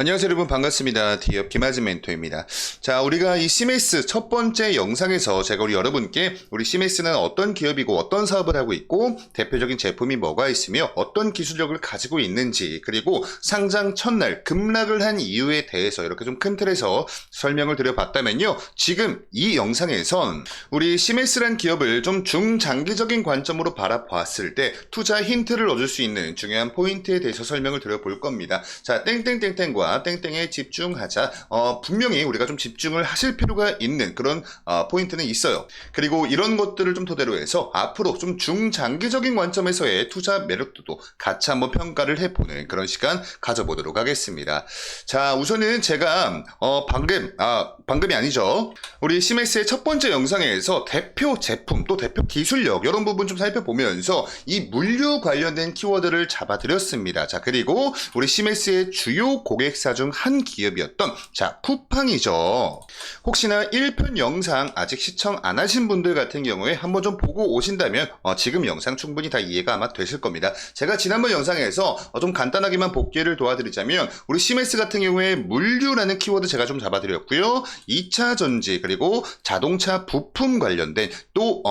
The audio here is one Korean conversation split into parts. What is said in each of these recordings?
안녕하세요 여러분, 반갑습니다. D업 김하진 멘토입니다. 자, 우리가 이 CMS 첫 번째 영상에서 제가 우리 여러분께 우리 CMS는 어떤 기업이고 어떤 사업을 하고 있고 대표적인 제품이 뭐가 있으며 어떤 기술력을 가지고 있는지, 그리고 상장 첫날 급락을 한 이유에 대해서 이렇게 좀 큰 틀에서 설명을 드려봤다면요, 지금 이 영상에선 우리 CMS란 기업을 좀 중장기적인 관점으로 바라봤을 때 투자 힌트를 얻을 수 있는 중요한 포인트에 대해서 설명을 드려볼 겁니다. 자, 땡땡땡땡과 땡땡에 집중하자. 분명히 우리가 좀 집중을 하실 필요가 있는 그런 포인트는 있어요. 그리고 이런 것들을 좀 토대로 해서 앞으로 좀 중장기적인 관점에서의 투자 매력도도 같이 한번 평가를 해보는 그런 시간 가져보도록 하겠습니다. 자, 우선은 제가 방금이 아니죠. 우리 CMS의 첫 번째 영상에서 대표 제품 또 대표 기술력 이런 부분 좀 살펴보면서 이 물류 관련된 키워드를 잡아드렸습니다. 자, 그리고 우리 CMS의 주요 고객사 중 한 기업이었던 쿠팡이죠. 혹시나 1편 영상 아직 시청 안 하신 분들 같은 경우에 한번 좀 보고 오신다면 지금 영상 충분히 다 이해가 아마 되실 겁니다. 제가 지난번 영상에서 좀 간단하게만 복귀를 도와드리자면 우리 CMS 같은 경우에 물류라는 키워드 제가 좀 잡아드렸고요. 2차 전지 그리고 자동차 부품 관련된 또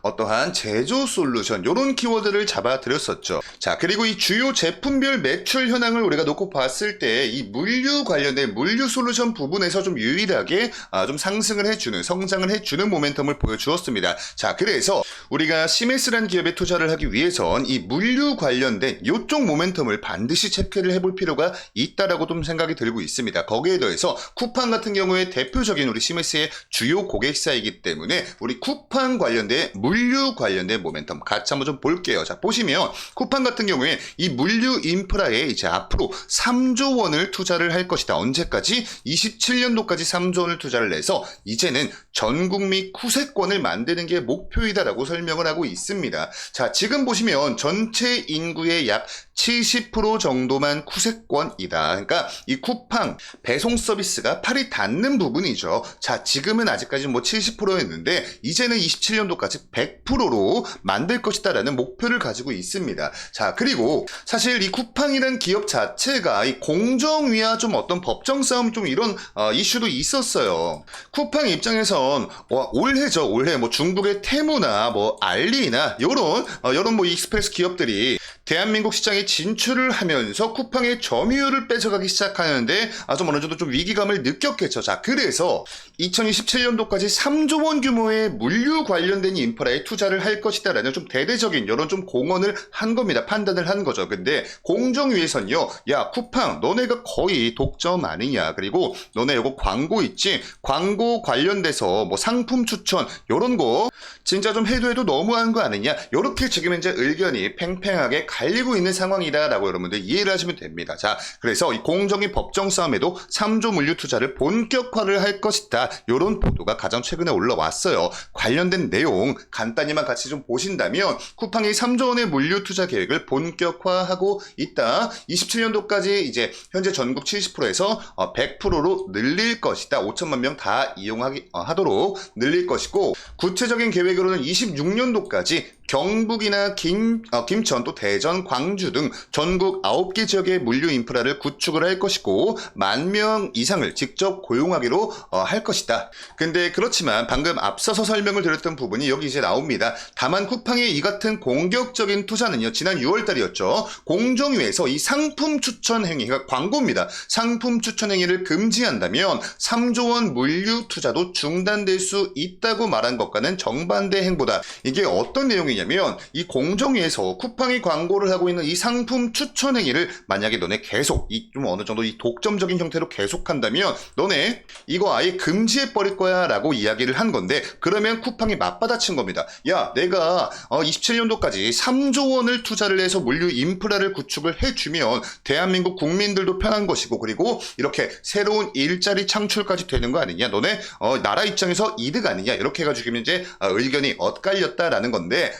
어떠한 제조 솔루션 이런 키워드를 잡아드렸었죠. 자, 그리고 이 주요 제품별 매출 현황을 우리가 놓고 봤을 때 이 물류 관련된 물류 솔루션 부분에서 좀 유일하게 좀 상승을 해주는, 성장을 해주는 모멘텀을 보여주었습니다. 자, 그래서 우리가 CMS라는 기업에 투자를 하기 위해선 이 물류 관련된 이쪽 모멘텀을 반드시 체크를 해볼 필요가 있다라고 좀 생각이 들고 있습니다. 거기에 더해서 쿠팡 같은 경우에 대표적인 우리 CMS의 주요 고객사이기 때문에 우리 쿠팡 관련된 물류 관련된 모멘텀 같이 한번 좀 볼게요. 자, 보시면 쿠팡 같은 경우에 이 물류 인프라에 이제 앞으로 3조 원을 투자를 할 것이다. 언제까지? 27년도까지 3조 원을 투자를 해서 이제는 전국민 쿠세권을 만드는 게 목표이다라고 설명을 하고 있습니다. 자, 지금 보시면 전체 인구의 약 70% 정도만 쿠세권이다. 그러니까 이 쿠팡 배송 서비스가 팔이 닿는 부분이죠. 자, 지금은 아직까지 뭐 70%였는데 이제는 27년도까지 100%로 만들 것이다라는 목표를 가지고 있습니다. 자, 그리고 사실 이 쿠팡이라는 기업 자체가 이 공정위와 좀 어떤 법정 싸움 좀 이런 이슈도 있었어요. 쿠팡 입장에선 올해죠. 올해 뭐 중국의 테무나 뭐 알리나 요런 뭐 익스프레스 기업들이 대한민국 시장에 진출을 하면서 쿠팡의 점유율을 뺏어가기 시작하는데 좀 어느 정도 좀 위기감을 느꼈겠죠. 자, 그래서 2027년도까지 3조 원 규모의 물류 관련된 인프라에 투자를 할 것이다라는 좀 대대적인 이런 좀 공언을 한 겁니다. 판단을 한 거죠. 근데 공정위에서는요, 야, 쿠팡 너네가 거의 독점 아니냐, 그리고 너네 이거 광고 있지, 광고 관련돼서 뭐 상품 추천 요런 거 진짜 좀 해도 너무한 거 아니냐, 요렇게 지금 현재 의견이 팽팽하게 갈리고 있는 상황이다라고 여러분들 이해를 하시면 됩니다. 자, 그래서 이 공정위 법정 싸움에도 3조 물류 투자를 본격화를 할 것이다, 요런 보도가 가장 최근에 올라왔어요. 관련된 내용 간단히만 같이 좀 보신다면 쿠팡이 3조 원의 물류 투자 계획을 본격화하고 있다. 27년도까지 이제 현재 전국 70%에서 100%로 늘릴 것이다. 5천만 명 다 이용하도록 늘릴 것이고, 구체적인 계획으로는 26년도까지 경북이나 김천 또 대전, 광주 등 전국 9개 지역의 물류 인프라를 구축을 할 것이고 10,000명 이상을 직접 고용하기로 할 것이다. 근데 그렇지만 방금 앞서서 설명을 드렸던 부분이 여기 이제 나옵니다. 다만 쿠팡의 이 같은 공격적인 투자는요, 지난 6월달이었죠. 공정위에서 이 상품 추천 행위가 광고입니다. 상품 추천 행위를 금지한다면 3조 원 물류 투자도 중단될 수 있다고 말한 것과는 정반대 행보다. 이게 어떤 내용이냐 면 이 공정위에서 쿠팡이 광고를 하고 있는 이 상품 추천 행위를 만약에 너네 계속 좀 어느 정도 이 독점적인 형태로 계속한다면 너네 이거 아예 금지해 버릴 거야 라고 이야기를 한 건데, 그러면 쿠팡이 맞받아친 겁니다. 야, 내가 27년도까지 3조 원을 투자를 해서 물류 인프라를 구축을 해주면 대한민국 국민들도 편한 것이고, 그리고 이렇게 새로운 일자리 창출까지 되는 거 아니냐, 너네 나라 입장에서 이득 아니냐, 이렇게 해가지고 이제 의견이 엇갈렸다라는 건데,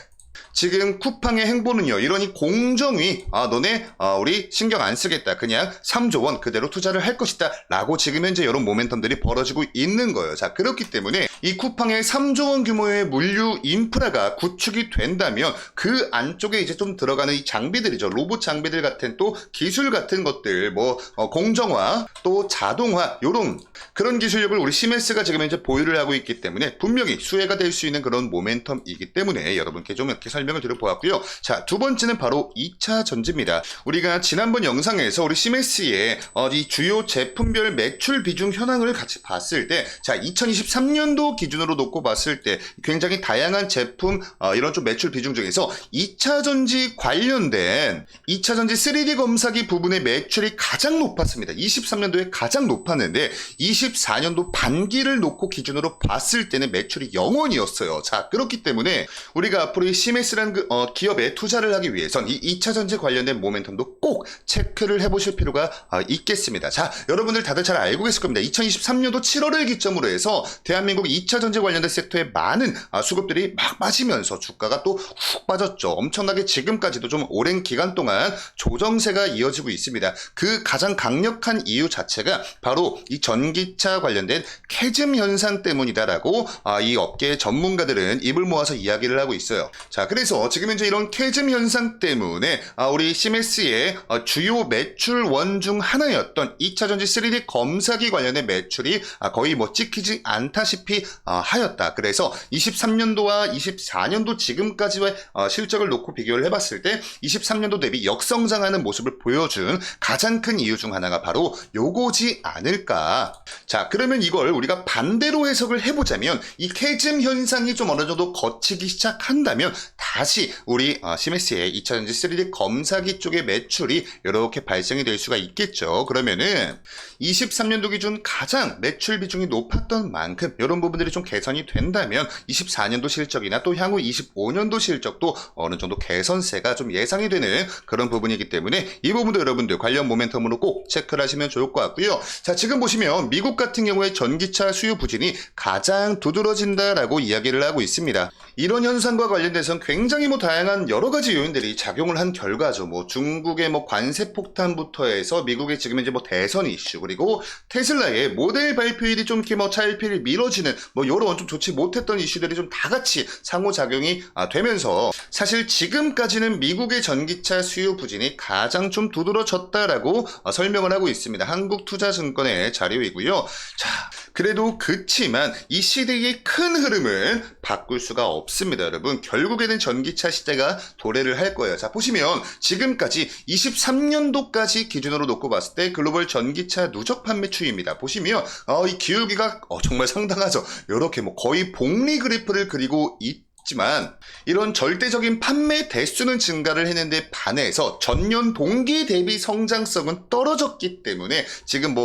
지금 쿠팡의 행보는요, 이러니 공정위, 너네 우리 신경 안 쓰겠다, 그냥 3조 원 그대로 투자를 할 것이다 라고 지금 현재 이런 모멘텀들이 벌어지고 있는 거예요. 자, 그렇기 때문에 이 쿠팡의 3조 원 규모의 물류 인프라가 구축이 된다면 그 안쪽에 이제 좀 들어가는 이 장비들이죠. 로봇 장비들 같은 또 기술 같은 것들, 뭐 공정화 또 자동화, 요런 그런 기술력을 우리 시메스가 지금 현재 보유를 하고 있기 때문에 분명히 수혜가 될 수 있는 그런 모멘텀이기 때문에 여러분께 좀 이렇게 설명을 드려보았고요. 자, 두 번째는 바로 2차 전지입니다. 우리가 지난번 영상에서 우리 시메스의 이 주요 제품별 매출 비중 현황을 같이 봤을 때, 자, 2023년도 기준으로 놓고 봤을 때 굉장히 다양한 제품 이런 좀 매출 비중 중에서 2차 전지 관련된 2차 전지 3D 검사기 부분의 매출이 가장 높았습니다. 23년도에 가장 높았는데 24년도 반기를 놓고 기준으로 봤을 때는 매출이 0원이었어요. 자, 그렇기 때문에 우리가 앞으로 이 시메스라는 기업에 투자를 하기 위해선 이 2차 전지 관련된 모멘텀도 꼭 체크를 해보실 필요가 있겠습니다. 자, 여러분들 다들 잘 알고 계실 겁니다. 2023년도 7월을 기점으로 해서 대한민국 2차 전지 관련된 섹터에 많은 수급들이 막 빠지면서 주가가 또 훅 빠졌죠. 엄청나게 지금까지도 좀 오랜 기간 동안 조정세가 이어지고 있습니다. 그 가장 강력한 이유 자체가 바로 이 전기차 관련된 캐즘 현상 때문이다라고 이 업계의 전문가들은 입을 모아서 이야기를 하고 있어요. 자, 그래서 지금 현재 이런 캐즘 현상 때문에 우리 시메스의 주요 매출원 중 하나였던 2차 전지 3D 검사기 관련된 매출이 거의 뭐 찍히지 않다시피 하였다. 그래서 23년도와 24년도 지금까지의 실적을 놓고 비교를 해봤을 때 23년도 대비 역성장하는 모습을 보여준 가장 큰 이유 중 하나가 바로 요거지 않을까. 자, 그러면 이걸 우리가 반대로 해석을 해보자면 이 캐즘 현상이 좀 어느 정도 거치기 시작한다면 다시 우리 시메스의 2차 전지 3D 검사기 쪽의 매출이 이렇게 발생이 될 수가 있겠죠. 그러면은 23년도 기준 가장 매출 비중이 높았던 만큼 이런 부분들이 좀 개선이 된다면 24년도 실적이나 또 향후 25년도 실적도 어느 정도 개선세가 좀 예상이 되는 그런 부분이기 때문에 이 부분도 여러분들 관련 모멘텀으로 꼭 체크를 하시면 좋을 것 같고요. 자, 지금 보시면 미국 같은 경우에 전기차 수요 부진이 가장 두드러진다라고 이야기를 하고 있습니다. 이런 현상과 관련돼서는 굉장히 다양한 여러 가지 요인들이 작용을 한 결과죠. 중국의 관세 폭탄부터 해서 미국의 지금 이제 대선 이슈, 그리고 테슬라의 모델 발표일이 좀 이렇게 차일피일 미뤄지는 요런 좀 좋지 못했던 이슈들이 좀 다 같이 상호작용이 되면서 사실 지금까지는 미국의 전기차 수요 부진이 가장 좀 두드러졌다라고 설명을 하고 있습니다. 한국투자증권의 자료이고요. 자, 그래도 그치만 이 시대의 큰 흐름은 바꿀 수가 없습니다. 여러분, 결국에는 전기차 시대가 도래를 할 거예요. 자, 보시면 지금까지 23년도까지 기준으로 놓고 봤을 때 글로벌 전기차 누적 판매 추이입니다. 보시면 이 기울기가 정말 상당하죠. 이렇게 거의 복리 그래프를 그리고 있지만 이런 절대적인 판매 대수는 증가를 했는데 반해서 전년 동기 대비 성장성은 떨어졌기 때문에 지금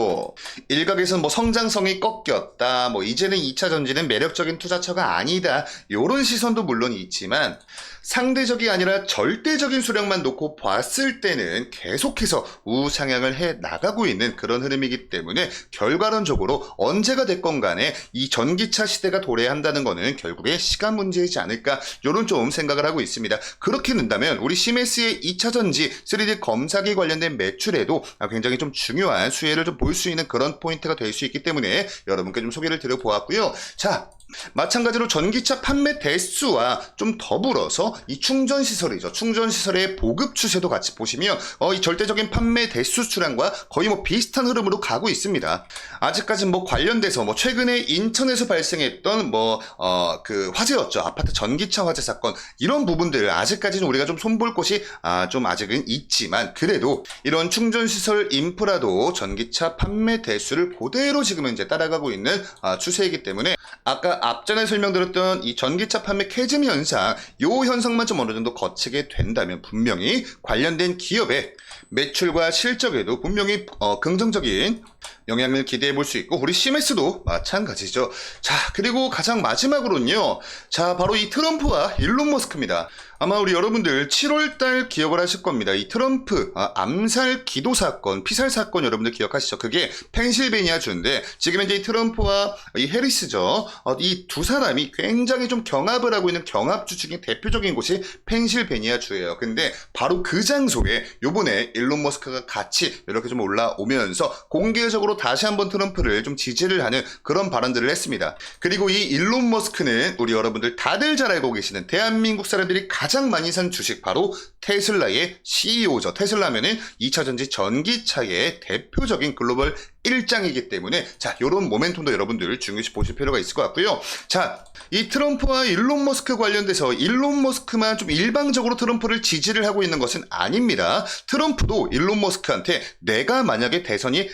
일각에서는 성장성이 꺾였다, 이제는 2차 전지는 매력적인 투자처가 아니다, 요런 시선도 물론 있지만 상대적이 아니라 절대적인 수량만 놓고 봤을 때는 계속해서 우상향을 해 나가고 있는 그런 흐름이기 때문에 결과론적으로 언제가 됐건 간에 이 전기차 시대가 도래한다는 거는 결국에 시간 문제이지 않을까, 요런 좀 생각을 하고 있습니다. 그렇게 된다면 우리 시메스의 2차 전지 3D 검사기 관련된 매출에도 굉장히 좀 중요한 수혜를 좀 볼 수 있는 그런 포인트가 될 수 있기 때문에 여러분께 좀 소개를 드려보았고요. 자, 마찬가지로 전기차 판매 대수와 좀 더불어서 이 충전시설이죠. 충전시설의 보급 추세도 같이 보시면 이 절대적인 판매 대수 수량과 거의 비슷한 흐름으로 가고 있습니다. 아직까지 관련돼서 최근에 인천에서 발생했던 그 화재였죠. 아파트 전기차 화재 사건, 이런 부분들 아직까지는 우리가 좀 손볼 곳이 좀 아직은 있지만 그래도 이런 충전시설 인프라도 전기차 판매 대수를 그대로 지금 현재 따라가고 있는 추세이기 때문에 아까 앞전에 설명드렸던 이 전기차 판매 캐즘 현상, 요 현상만 좀 어느 정도 거치게 된다면 분명히 관련된 기업의 매출과 실적에도 분명히 긍정적인 영향을 기대해 볼 수 있고 우리 시메스도 마찬가지죠. 자, 그리고 가장 마지막으로는요. 자, 바로 이 트럼프와 일론 머스크입니다. 아마 우리 여러분들 7월달 기억을 하실 겁니다. 이 트럼프 암살 기도 사건, 피살 사건 여러분들 기억하시죠? 그게 펜실베니아 주인데 지금 현재 이 트럼프와 이 해리스죠. 이 이 두 사람이 굉장히 좀 경합을 하고 있는 경합주 중에 대표적인 곳이 펜실베니아주예요. 근데 바로 그 장소에 요번에 일론 머스크가 같이 이렇게 좀 올라오면서 공개적으로 다시 한번 트럼프를 좀 지지를 하는 그런 발언들을 했습니다. 그리고 이 일론 머스크는 우리 여러분들 다들 잘 알고 계시는 대한민국 사람들이 가장 많이 산 주식 바로 테슬라의 CEO죠. 테슬라면은 2차전지 전기차의 대표적인 글로벌 일장이기 때문에 자, 요런 모멘텀도 여러분들 중요시 보실 필요가 있을 것 같고요. 자, 이 트럼프와 일론 머스크 관련돼서 일론 머스크만 좀 일방적으로 트럼프를 지지를 하고 있는 것은 아닙니다. 트럼프도 일론 머스크한테 내가 만약에 대선에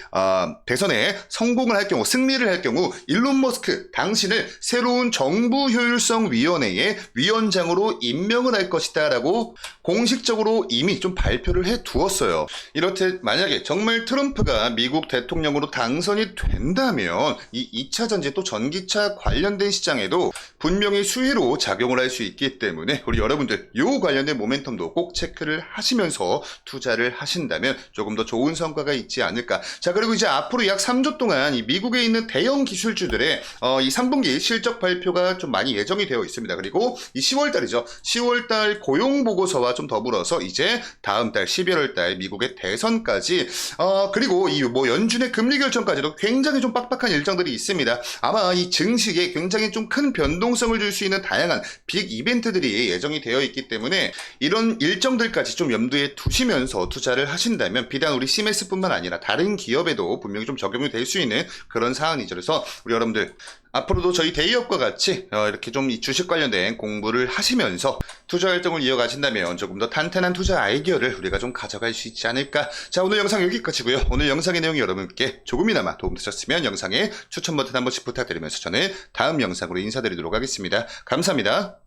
성공을 할 경우, 승리를 할 경우 일론 머스크 당신을 새로운 정부 효율성 위원회의 위원장으로 임명을 할 것이다 라고 공식적으로 이미 좀 발표를 해 두었어요. 이렇듯 만약에 정말 트럼프가 미국 대통령으로 당선이 된다면 이 2차 전지 또 전기차 관련된 시장에도 분명히 수혜로 작용을 할 수 있기 때문에 우리 여러분들 요 관련된 모멘텀도 꼭 체크를 하시면서 투자를 하신다면 조금 더 좋은 성과가 있지 않을까. 자, 그리고 이제 앞으로 약 3주 동안 이 미국에 있는 대형 기술주들의 이 3분기 실적 발표가 좀 많이 예정이 되어 있습니다. 그리고 이 10월달이죠. 10월달 고용 보고서와 좀 더불어서 이제 다음 달 11월달 미국의 대선까지 그리고 이 뭐 연준의 금리 결정까지도 굉장히 좀 빡빡한 일정들이 있습니다. 아마 이 증시에 굉장히 좀 큰 변동성을 줄 수 있는 다양한 빅 이벤트들이 예정이 되어 있기 때문에 이런 일정들까지 좀 염두에 두시면서 투자를 하신다면 비단 우리 CMS뿐만 아니라 다른 기업에도 분명히 좀 적용이 될 수 있는 그런 사안이죠. 그래서 우리 여러분들 앞으로도 저희 데이업과 같이 이렇게 좀 이 주식 관련된 공부를 하시면서 투자 활동을 이어가신다면 조금 더 탄탄한 투자 아이디어를 우리가 좀 가져갈 수 있지 않을까. 자, 오늘 영상 여기까지고요. 오늘 영상의 내용이 여러분께 조금이나마 도움되셨으면 영상에 추천 버튼 한 번씩 부탁드리면서 저는 다음 영상으로 인사드리도록 하겠습니다. 감사합니다.